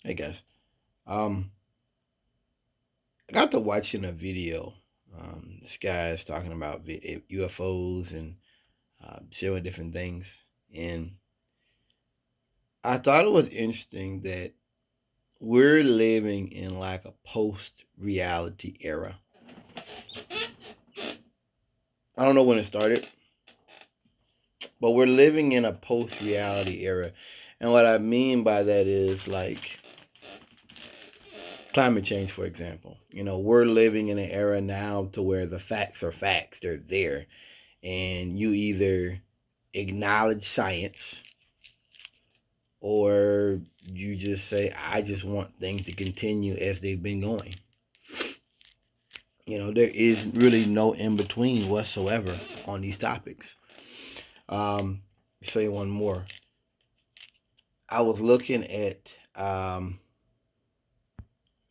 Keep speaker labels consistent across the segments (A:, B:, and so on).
A: Hey guys. Um, I got to watching a video. This guy is talking about UFOs and showing different things, and I thought it was interesting that we're living in like a post-reality era. I don't know when it started, but we're living in a post-reality era, and what I mean by that is like climate change, for example. We're living in an era now to where the facts are facts; they're there and you either acknowledge science or you just say, I just want things to continue as they've been going. There is really no in between whatsoever on these topics. Um, say one more. I was looking at,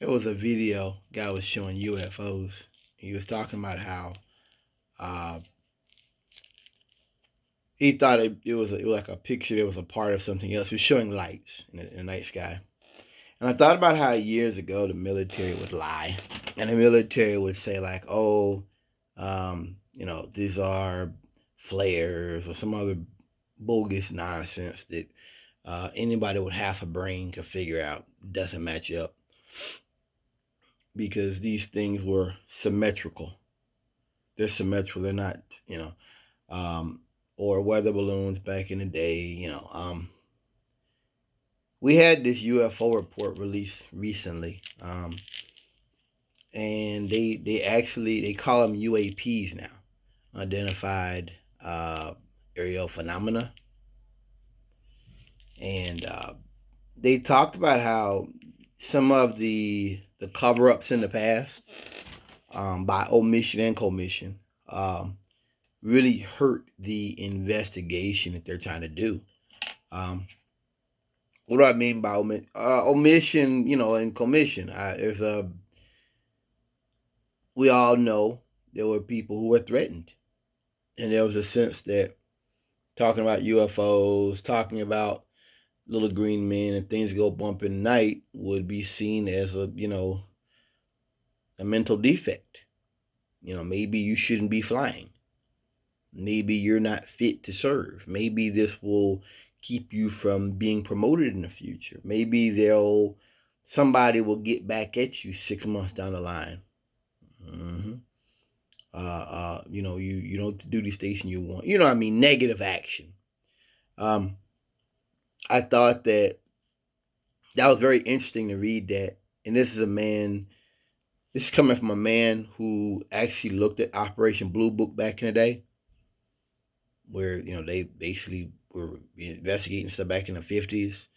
A: it was a video, guy was showing UFOs. He was talking about how uh, he thought it was like a picture that was a part of something else. He was showing lights in the night sky. And I thought about how years ago the military would lie, and the military would say like, "Oh, these are flares or some other bogus nonsense that anybody with half a brain could figure out doesn't match up because these things were symmetrical. They're symmetrical. They're not, um, or weather balloons back in the day. We had this UFO report released recently. And they call them UAPs now, identified aerial phenomena, and they talked about how some of the cover ups in the past, by omission and commission, really hurt the investigation that they're trying to do. Um, what do I mean by omission? And commission. There's a We all know there were people who were threatened, and there was a sense that talking about UFOs, talking about little green men and things go bump in the night would be seen as a mental defect. Maybe you shouldn't be flying. Maybe you're not fit to serve. Maybe this will keep you from being promoted in the future. Maybe somebody will get back at you 6 months down the line. Mm-hmm. You don't do the station you want. You know what I mean? Negative action. Um, I thought that was very interesting to read that. And this is coming from a man who actually looked at Operation Blue Book back in the day, where, they basically were investigating stuff back in the 50s.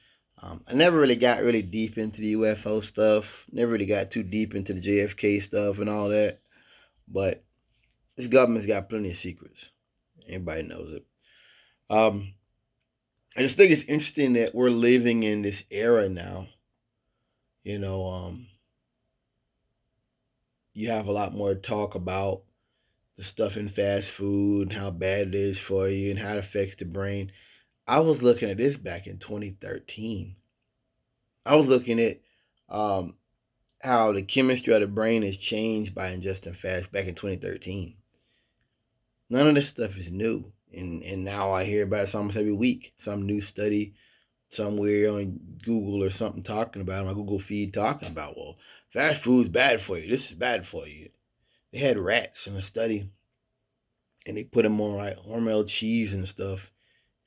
A: I never really got really deep into the UFO stuff, never really got too deep into the JFK stuff and all that. But this government's got plenty of secrets. Everybody knows it. Um, I just think it's interesting that we're living in this era now. You know, um, you have a lot more talk about the stuff in fast food and how bad it is for you and how it affects the brain. I was looking at this back in 2013. I was looking at um, how the chemistry of the brain has changed by ingesting fast back in 2013. None of this stuff is new. And now I hear about it almost every week. Some new study somewhere on Google or something talking about it, my Google feed talking about, well, fast food's bad for you. This is bad for you. They had rats in a study and they put them on like Hormel cheese and stuff.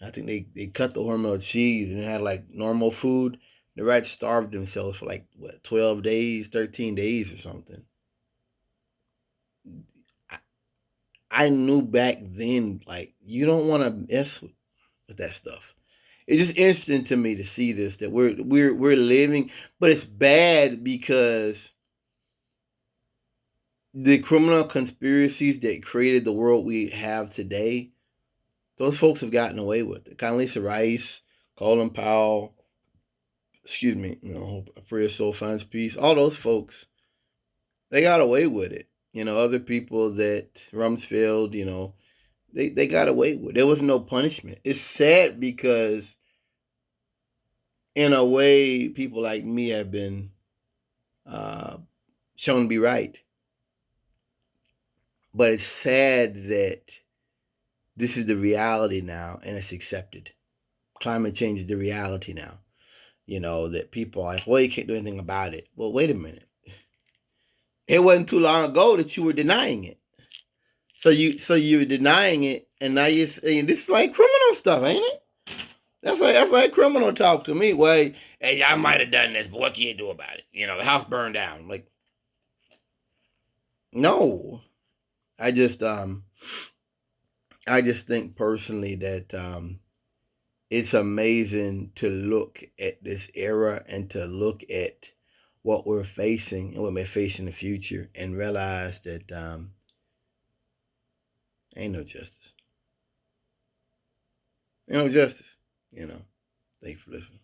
A: I think they cut the Hormel cheese and had like normal food. The rats starved themselves for like what 12 days, 13 days or something. I, I knew back then like you don't want to mess with that stuff. It's just interesting to me to see this that we're living, but it's bad because the criminal conspiracies that created the world we have today, those folks have gotten away with it. Condoleezza Rice, Colin Powell, excuse me, I pray his soul finds peace. All those folks, they got away with it. Other people that Rumsfeld, they got away with it. There was no punishment. It's sad because in a way, people like me have been shown to be right. But it's sad that this is the reality now, and it's accepted. Climate change is the reality now. That people are like, well, you can't do anything about it. Well, wait a minute. It wasn't too long ago that you were denying it. So you're denying it, and now you're saying this is like criminal stuff, ain't it? That's like criminal talk to me. Well, hey, I might have done this, but what can you do about it? The house burned down. Like, no. I just I just think personally that it's amazing to look at this era and to look at what we're facing and what we're facing in the future and realize that ain't no justice. Ain't no justice. Thanks for listening.